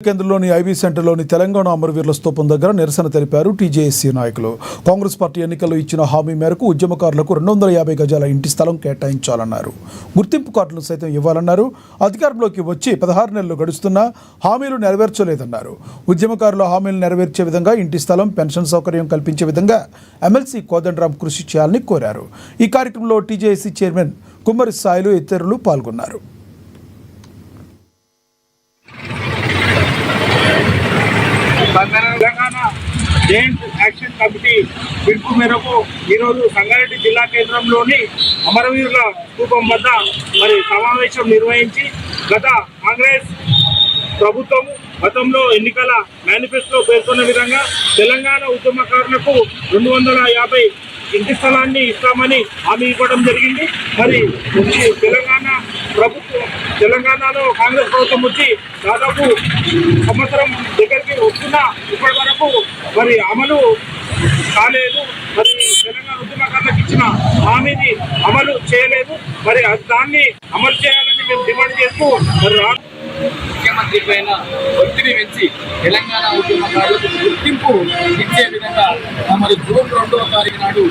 కేంద్రంలోని ఐబీ సెంటర్లోని తెలంగాణ అమరవీరుల స్తూపం దగ్గర నిరసన తెలిపారు టీజేఎస్సీ నాయకులు. కాంగ్రెస్ పార్టీ ఎన్నికల్లో ఇచ్చిన హామీ మేరకు ఉద్యమకారులకు 250 గజాల ఇంటి స్థలం కేటాయించాలన్నారు. గుర్తింపు కార్డులు సైతం ఇవ్వాలన్నారు. అధికారంలోకి వచ్చి 16 నెలలు గడుస్తున్నా హామీలు నెరవేర్చలేదన్నారు. ఉద్యమకారుల హామీలు నెరవేర్చే విధంగా ఇంటి స్థలం, పెన్షన్ సౌకర్యం కల్పించే విధంగా ఎమ్మెల్సీ కోదండరాం కృషి చేయాలని కోరారు. ఈ కార్యక్రమంలో టీజేఎస్సీ చైర్మన్ కుమ్మరి సాయిలు ఇతరులు పాల్గొన్నారు. తెలంగాణ జాయింట్ యాక్షన్ కమిటీ పిలుపు మేరకు ఈరోజు సంగారెడ్డి జిల్లా కేంద్రంలోని అమరవీరుల స్తూపం వద్ద సమావేశం నిర్వహించి గత కాంగ్రెస్ ప్రభుత్వం గతంలో ఎన్నికల మేనిఫెస్టోలో పేర్కొన్న విధంగా తెలంగాణ ఉద్యమకారులకు 250 ఇంటి స్థలాన్ని ఇస్తామని హామీ ఇవ్వడం జరిగింది. తెలంగాణలో కాంగ్రెస్ ప్రభుత్వం వచ్చి దాదాపు సంవత్సరం దగ్గరికి వస్తున్నా ఇప్పటి వరకు అమలు కాలేదు. తెలంగాణ ఉద్యమకారులకు ఇచ్చిన హామీని అమలు చేయలేదు. దాన్ని అమలు చేయాలని మేము డిమాండ్ చేస్తూ ముఖ్యమంత్రి పైన ఒత్తిడి పెంచి తెలంగాణ ఉద్యమకారులకు గుర్తింపు ఇచ్చే విధంగా జూన్ 2వ తారీఖు నాడు